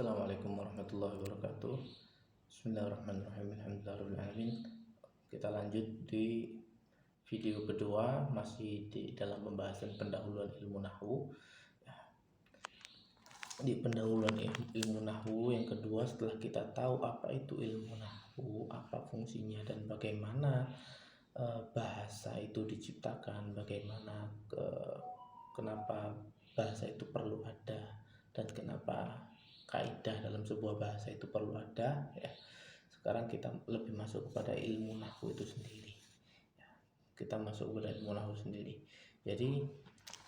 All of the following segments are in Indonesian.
Assalamualaikum warahmatullahi wabarakatuh. Bismillahirrahmanirrahim. Alhamdulillahirrahmanirrahim. Kita lanjut di video kedua, masih di dalam pembahasan pendahuluan ilmu nahwu. Di pendahuluan ilmu nahwu yang kedua, setelah kita tahu apa itu ilmu nahwu, apa fungsinya dan bagaimana bahasa itu diciptakan, bagaimana kenapa bahasa itu perlu ada, dan kenapa kaidah dalam sebuah bahasa itu perlu ada, ya. Sekarang kita lebih masuk kepada ilmu nahwu itu sendiri, ya. Kita masuk kepada ilmu nahwu sendiri. Jadi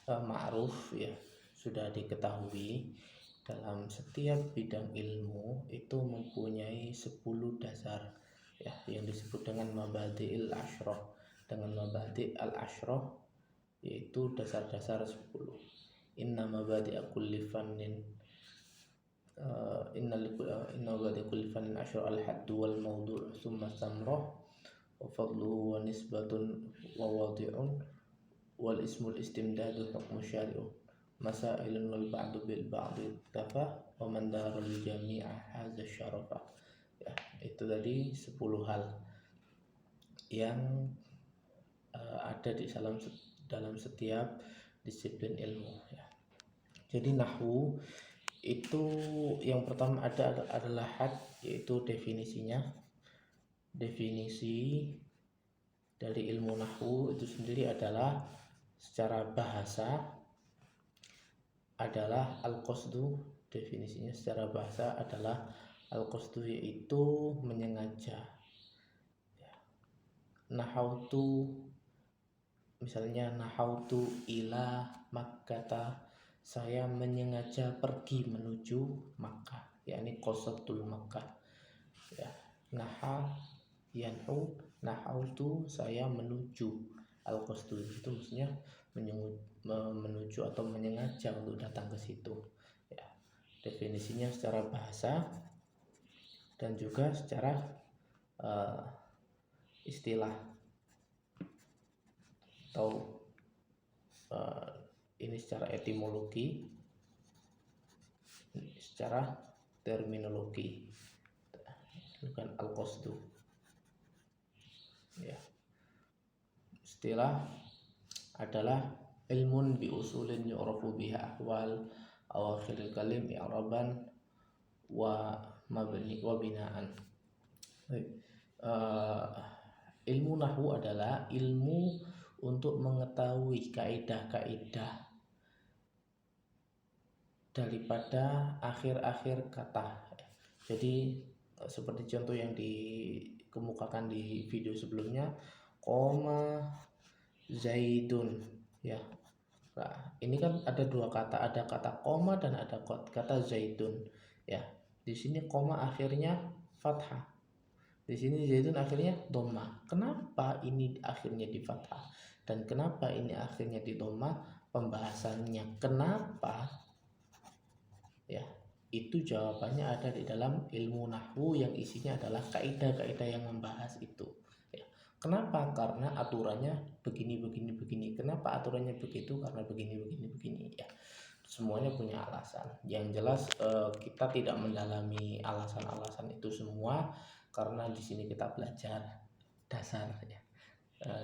ma'ruf, ya, sudah diketahui dalam setiap bidang ilmu itu mempunyai 10 dasar, ya, yang disebut dengan mabadi'il asyrah. Dengan mabadi' al-asyrah yaitu dasar-dasar 10. Inna mabadi'a kulli fannin inna mabadi'a kulli fannin asyrah al-haddu wal mawdu' thumma samrah wa fadluhu wa nisbatun wa wadi'un wal ismul istimdadu hukmu syari'u masailun wal ba'du bil ba'di tafah wa man darul jami'a hadza syarafa. Ya, itu tadi 10 hal yang ada di dalam setiap disiplin ilmu, ya. Jadi nahwu itu yang pertama adalah had, yaitu definisinya. Definisi dari ilmu nahwu itu sendiri adalah secara bahasa adalah al-qasdu. Definisinya secara bahasa adalah al-qasdu, yaitu menyengaja, ya. Nahautu, misalnya nahautu ila Makkata, saya menyengaja pergi menuju Makkah, yakni qasadtul Makkah, ya. Naha yanhu, nahautu, saya menuju. Al-qasdu itu maksudnya menuju atau menyengaja untuk datang ke situ, ya. Definisinya secara bahasa dan juga secara istilah atau ini secara etimologi, secara terminologi, bukan al-qasdu, ya. Istilah adalah ilmun bi usulin yu'rafu biha ahwal awakhiril kalim i'raban wa mabni wa binaan. Ilmu nahwu adalah ilmu untuk mengetahui kaidah-kaidah daripada akhir-akhir kata. Jadi seperti contoh yang dikemukakan di video sebelumnya, koma zaidun, ya. Nah, ini kan ada dua kata, ada kata koma dan ada kata zaidun, ya. Di sini koma akhirnya fathah, di sini zaidun akhirnya dhamma. Kenapa ini akhirnya di fathah dan kenapa ini akhirnya di dhamma? Pembahasannya kenapa, ya, itu jawabannya ada di dalam ilmu nahwu yang isinya adalah kaidah-kaidah yang membahas itu, ya. Kenapa? Karena aturannya begini. Kenapa aturannya begitu? Karena begini, ya. Semuanya punya alasan. Yang jelas kita tidak mendalami alasan-alasan itu semua, karena di sini kita belajar dasar, ya.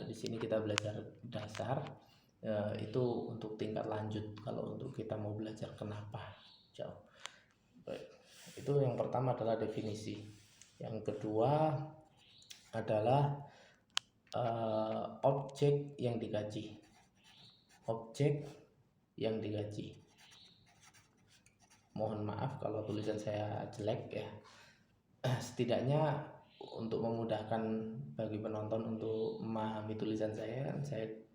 Di sini kita belajar dasar, itu untuk tingkat lanjut. Kalau untuk kita mau belajar kenapa, jauh. Baik. Itu yang pertama adalah definisi. Yang kedua adalah objek yang dikaji. Objek yang dikaji. Mohon maaf kalau tulisan saya jelek, ya. Setidaknya untuk memudahkan bagi penonton untuk memahami tulisan saya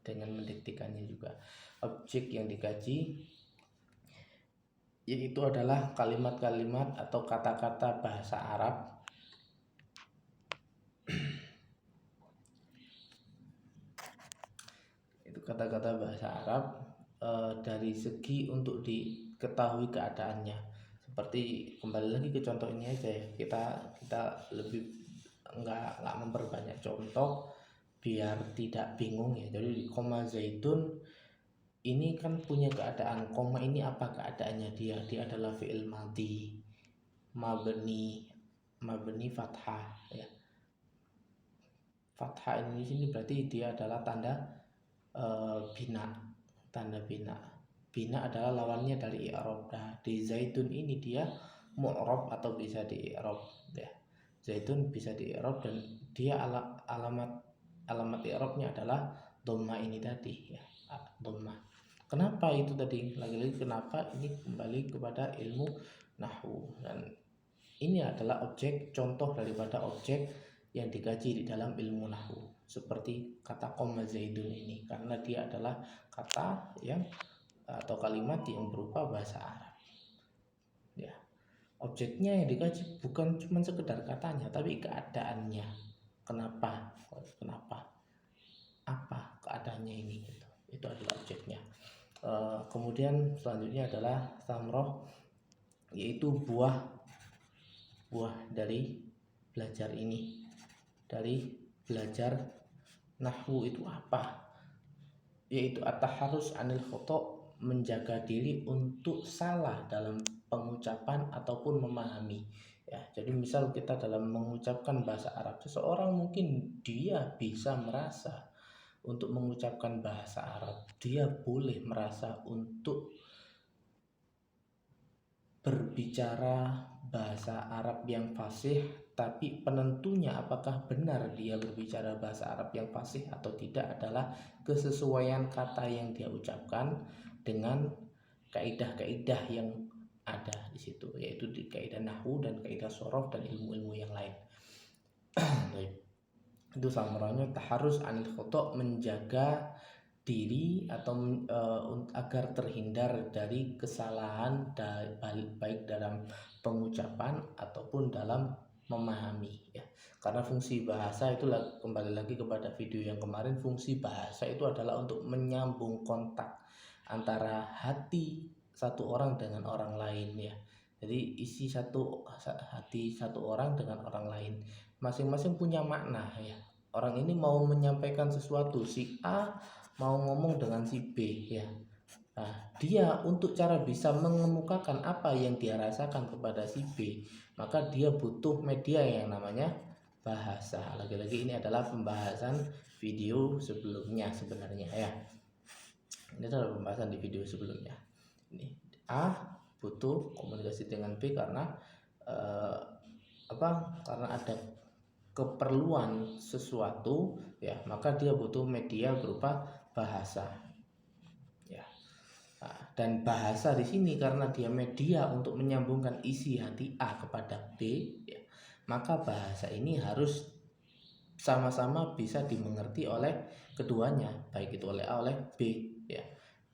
dengan mendiktikannya juga. Objek yang dikaji yaitu adalah kalimat-kalimat atau kata-kata bahasa Arab itu kata-kata bahasa Arab dari segi untuk diketahui keadaannya. Seperti kembali lagi ke contoh ini aja, ya. Kita lebih nggak memperbanyak contoh biar tidak bingung, ya. Jadi koma zaitun ini kan punya keadaan, koma ini apa keadaannya? Dia adalah fi'il madhi, mabni fathah ya. Fathah ini sini berarti dia adalah tanda bina. Tanda bina. Bina adalah lawannya dari i'rab. Nah, di zaitun ini dia mu'rab atau bisa di i'rab ya. Zaitun bisa di i'rab dan dia alamat i'rabnya adalah dhamma ini tadi ya. Dhamma. Kenapa itu tadi? Lagi-lagi kenapa ini kembali kepada ilmu nahwu, dan ini adalah objek contoh daripada objek yang dikaji di dalam ilmu nahwu, seperti kata qoma zaidun ini, karena dia adalah kata yang atau kalimat yang berupa bahasa Arab ya. Objeknya yang dikaji bukan cuma sekedar katanya, tapi keadaannya. Kenapa apa keadaannya ini gitu. Itu adalah objeknya. Kemudian selanjutnya adalah samroh, yaitu buah dari belajar ini, dari belajar nahwu itu apa? Yaitu at-taharrus anil khata', menjaga diri untuk salah dalam pengucapan ataupun memahami ya. Jadi misal kita dalam mengucapkan bahasa Arab, seseorang mungkin dia bisa merasa untuk mengucapkan bahasa Arab, dia boleh merasa untuk berbicara bahasa Arab yang fasih, tapi penentunya apakah benar dia berbicara bahasa Arab yang fasih atau tidak adalah kesesuaian kata yang dia ucapkan dengan kaidah-kaidah yang ada di situ, yaitu di kaidah nahwu dan kaidah shorof dan ilmu-ilmu yang lain. Itu samranya taharus anil khata', menjaga diri atau agar terhindar dari kesalahan baik dalam pengucapan ataupun dalam memahami ya. Karena fungsi bahasa itu kembali lagi kepada video yang kemarin, fungsi bahasa itu adalah untuk menyambung kontak antara hati satu orang dengan orang lain ya. Jadi isi hati satu orang dengan orang lain masing-masing punya makna ya. Orang ini mau menyampaikan sesuatu, si A mau ngomong dengan si B ya. Nah, dia untuk cara bisa mengemukakan apa yang dia rasakan kepada si B, maka dia butuh media yang namanya bahasa. Lagi-lagi ini adalah pembahasan video sebelumnya sebenarnya ya. Ini adalah pembahasan di video sebelumnya. Ini A butuh komunikasi dengan B karena karena ada keperluan sesuatu ya, maka dia butuh media berupa bahasa ya. Nah, dan bahasa di sini karena dia media untuk menyambungkan isi hati A kepada B ya, maka bahasa ini harus sama-sama bisa dimengerti oleh keduanya, baik itu oleh A oleh B ya.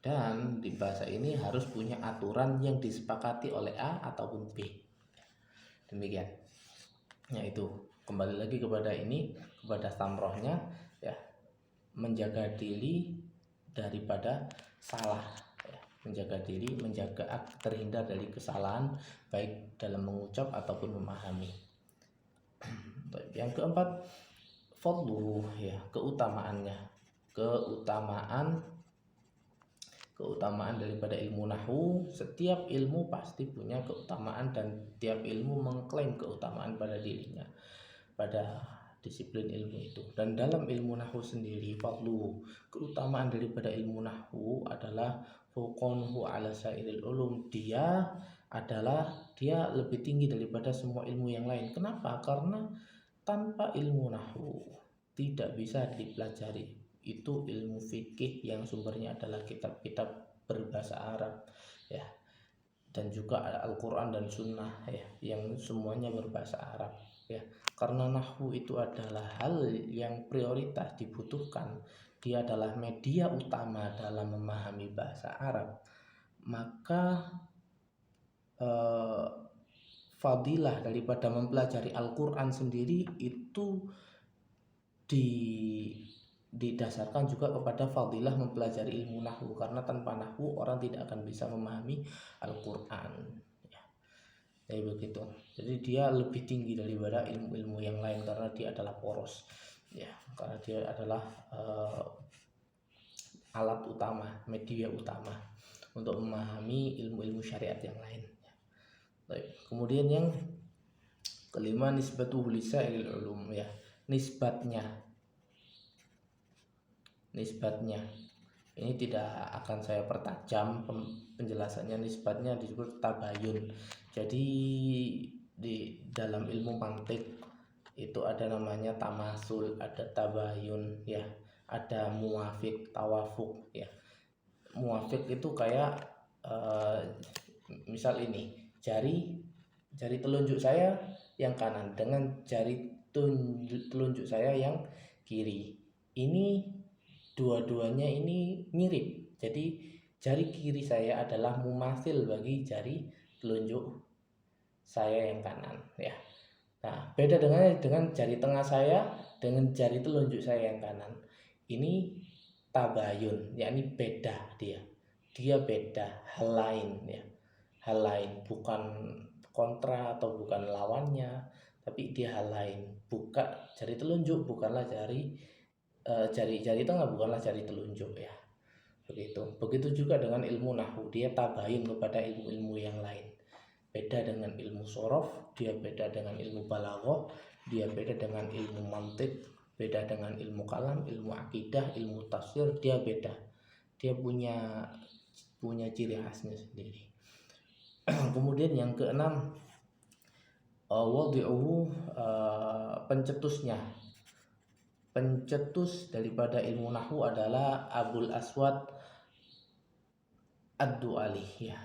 Dan di bahasa ini harus punya aturan yang disepakati oleh A ataupun B. Demikian. Ya, itu kembali lagi kepada ini, kepada samrohnya ya, menjaga diri daripada salah ya. Menjaga diri, terhindar dari kesalahan baik dalam mengucap ataupun memahami. Yang keempat, fadluhu ya, keutamaannya. Keutamaan daripada ilmu nahwu, setiap ilmu pasti punya keutamaan dan tiap ilmu mengklaim keutamaan pada dirinya, pada disiplin ilmu itu. Dan dalam ilmu nahwu sendiri, fadlu, keutamaan daripada ilmu nahwu adalah fuqanhu ala sairil ulum, dia lebih tinggi daripada semua ilmu yang lain. Kenapa? Karena tanpa ilmu nahwu tidak bisa dipelajari itu ilmu fikih yang sumbernya adalah kitab-kitab berbahasa Arab ya, dan juga Al-Quran dan Sunnah ya, yang semuanya berbahasa Arab ya. Karena nahwu itu adalah hal yang prioritas dibutuhkan, dia adalah media utama dalam memahami bahasa Arab, maka fadilah daripada mempelajari Al-Quran sendiri itu didasarkan juga kepada fadilah mempelajari ilmu nahwu, karena tanpa nahwu orang tidak akan bisa memahami Al-Quran ya. Jadi begitu. Jadi dia lebih tinggi daripada ilmu-ilmu yang lain karena dia adalah poros ya, karena dia adalah alat utama, media utama untuk memahami ilmu-ilmu syariat yang lain ya. Baik. Kemudian yang kelima nisbatuhu lisairil ulum ya. Nisbatnya ini tidak akan saya pertajam penjelasannya. Nisbatnya disebut tabayun. Jadi di dalam ilmu mantik itu ada namanya tamasul, ada tabayun ya, ada muwafiq, tawafuk ya. Muwafiq itu kayak misal ini jari telunjuk saya yang kanan dengan jari telunjuk saya yang kiri. Ini dua-duanya ini mirip. Jadi jari kiri saya adalah mumasil bagi jari telunjuk saya yang kanan ya. Nah, beda dengan jari tengah saya dengan jari telunjuk saya yang kanan. Ini tabayun, yakni beda dia. Dia beda, hal lain ya. Hal lain, bukan kontra atau bukan lawannya, tapi dia hal lain. Buka jari telunjuk bukanlah jari tengah bukanlah jari telunjuk ya. Begitu juga dengan ilmu nahwu, dia tabayun kepada ilmu-ilmu yang lain. Beda dengan ilmu sorof, dia beda dengan ilmu balaghah, dia beda dengan ilmu mantik, beda dengan ilmu kalam, ilmu akidah, ilmu tafsir, dia beda. Dia punya ciri khasnya sendiri. Kemudian yang keenam, wadi'uhu, pencetusnya. Pencetus daripada ilmu nahwu adalah Abul Aswad Ad-Du'ali ya.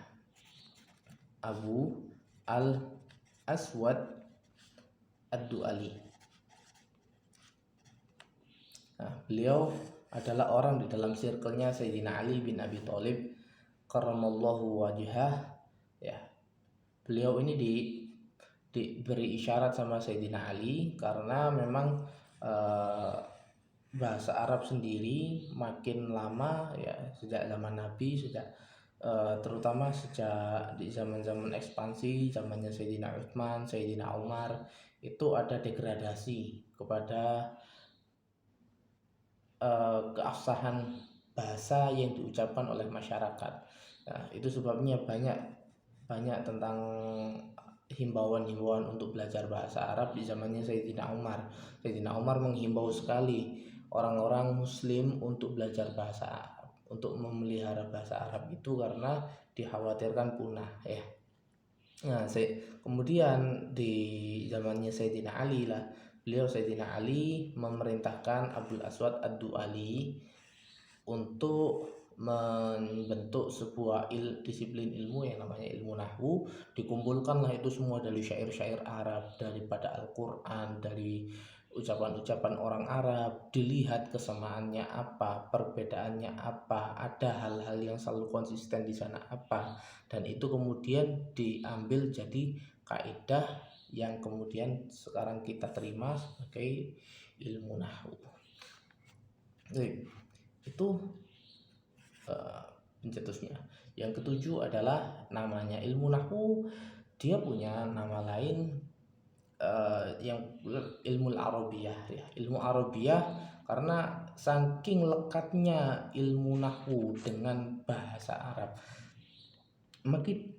Abu al-Aswad Ad-Du'ali. Nah, beliau adalah orang di dalam circle-nya Sayyidina Ali bin Abi Thalib karramallahu wajhah ya. Beliau ini diberi isyarat sama Sayyidina Ali karena memang bahasa Arab sendiri makin lama ya, sejak zaman Nabi, terutama sejak di zaman-zaman ekspansi, zamannya Sayyidina Utsman, Sayyidina Umar, itu ada degradasi kepada keabsahan bahasa yang diucapkan oleh masyarakat. Nah, itu sebabnya banyak tentang himbauan-himbauan untuk belajar bahasa Arab di zamannya Sayyidina Umar. Sayyidina Umar menghimbau sekali orang-orang Muslim untuk belajar bahasa Arab, untuk memelihara bahasa Arab itu karena dikhawatirkan punah ya. Nah, kemudian di zamannya Sayyidina Ali lah, Sayyidina Ali memerintahkan Abul Aswad Ad-Du'ali untuk membentuk sebuah disiplin ilmu yang namanya ilmu nahwu. Dikumpulkanlah itu semua dari syair-syair Arab, daripada Al-Quran, dari ucapan-ucapan orang Arab, dilihat kesamaannya apa, perbedaannya apa, ada hal-hal yang selalu konsisten di sana apa, dan itu kemudian diambil jadi kaidah yang kemudian sekarang kita terima sebagai ilmu nahwu. Itu pencetusnya. Yang ketujuh adalah namanya ilmu nahwu. Dia punya nama lain yang ilmu Arabiyah ya. Ilmu Arabiyah karena saking lekatnya ilmu nahwu dengan bahasa Arab,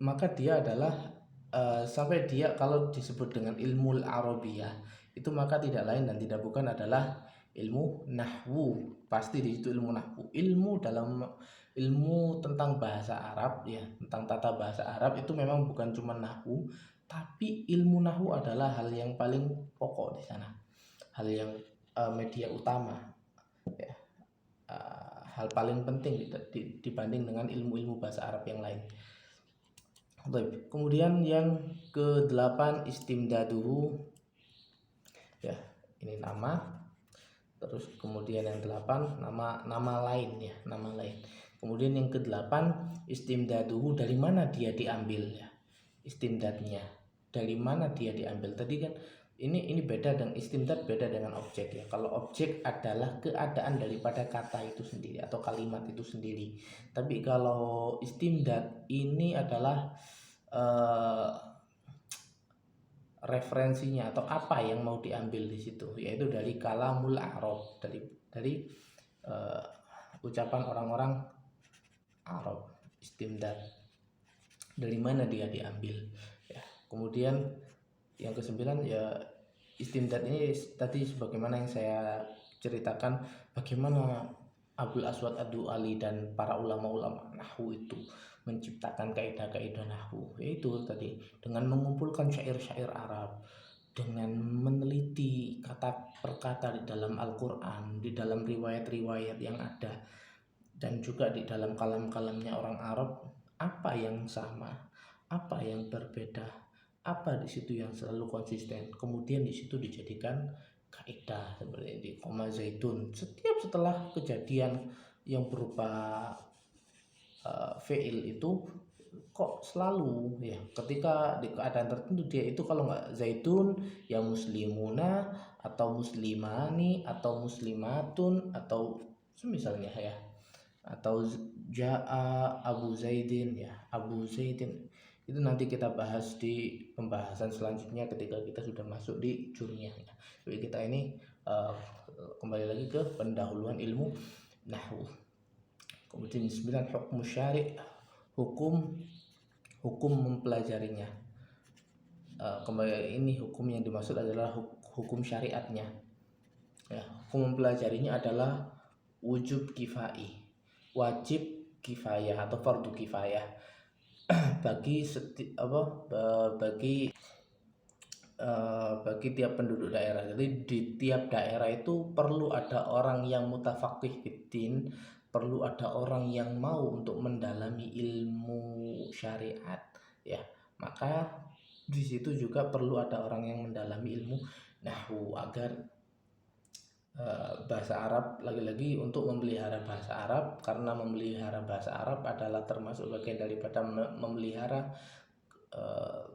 maka dia adalah sampai dia kalau disebut dengan ilmu Arabiyah itu maka tidak lain dan tidak bukan adalah ilmu nahwu. Pasti di situ ilmu nahwu. Ilmu tentang bahasa Arab ya, tentang tata bahasa Arab itu memang bukan cuma nahwu, tapi ilmu nahwu adalah hal yang paling pokok di sana, hal yang media utama ya, hal paling penting dibanding dengan ilmu-ilmu bahasa Arab yang lain. Kemudian yang ke-8 istimdaduhu ya, ini nama. Terus kemudian yang 8 nama lain ya, nama lain. Kemudian yang ke-8 istimdaduhu, dari mana dia diambil ya. Istimdadnya dari mana dia diambil. Tadi kan ini beda dengan istimdad, beda dengan objek ya. Kalau objek adalah keadaan daripada kata itu sendiri atau kalimat itu sendiri. Tapi kalau istimdad ini adalah referensinya atau apa yang mau diambil di situ, yaitu dari kalamul Arab, dari ucapan orang-orang Arab. Istimdad dari mana dia diambil ya. Kemudian yang kesembilan ya istimdad ini tadi sebagaimana yang saya ceritakan, bagaimana Abul Aswad Ad-Du'ali dan para ulama-ulama nahwu itu menciptakan kaidah-kaidah nahwu, yaitu tadi dengan mengumpulkan syair-syair Arab, dengan meneliti kata per kata di dalam Al-Quran, di dalam riwayat-riwayat yang ada, dan juga di dalam kalam-kalamnya orang Arab, apa yang sama, apa yang berbeda, apa di situ yang selalu konsisten, kemudian di situ dijadikan kaidah seperti di koma zaitun. Setiap setelah kejadian yang berupa fi'il itu kok selalu ya ketika di keadaan tertentu dia itu kalau nggak zaitun ya muslimuna atau muslimani atau muslimatun atau misalnya ya, atau ja'a Abu Zaidin ya, Abu Zaidin. Itu nanti kita bahas di pembahasan selanjutnya ketika kita sudah masuk di jurnya ya. Jadi kita ini kembali lagi ke pendahuluan ilmu nahwu. Kemudian 9 hukum syari', hukum mempelajarinya. Kembali ini hukum yang dimaksud adalah hukum syariatnya ya. Hukum mempelajarinya adalah wujub kifai, wajib kifayah atau fardu kifayah bagi bagi tiap penduduk daerah. Jadi di tiap daerah itu perlu ada orang yang mutafaqih fiddin, perlu ada orang yang mau untuk mendalami ilmu syariat ya. Maka di situ juga perlu ada orang yang mendalami ilmu nahwu agar bahasa Arab, lagi-lagi untuk memelihara bahasa Arab, karena memelihara bahasa Arab adalah termasuk bagian daripada memelihara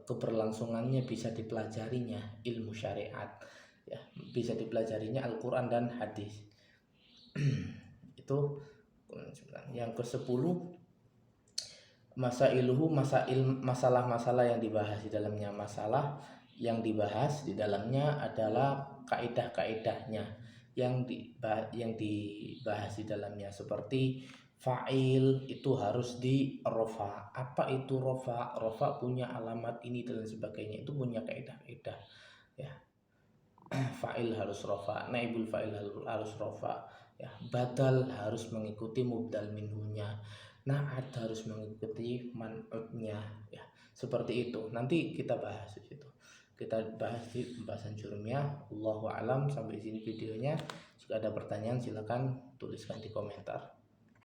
keberlangsungannya bisa dipelajarinya ilmu syariat ya, bisa dipelajarinya Al-Quran dan hadis. Itu yang ke-10 masailuhu, masalah-masalah yang dibahas di dalamnya. Masalah yang dibahas di dalamnya adalah kaidah-kaidahnya yang dibahas di dalamnya, seperti fa'il itu harus di rofa. Apa itu rofa? Rofa punya alamat ini dan sebagainya, itu punya kaidah-kaidah ya. Fa'il harus rofa, naibul fa'il harus rofa ya. Badal harus mengikuti mubdal minhunya, na'at harus mengikuti man'utnya ya. Seperti itu nanti kita bahas di situ. Kita bahas di pembahasan jurumiyah. Allahu a'lam. Sampai sini videonya. Jika ada pertanyaan silakan tuliskan di komentar.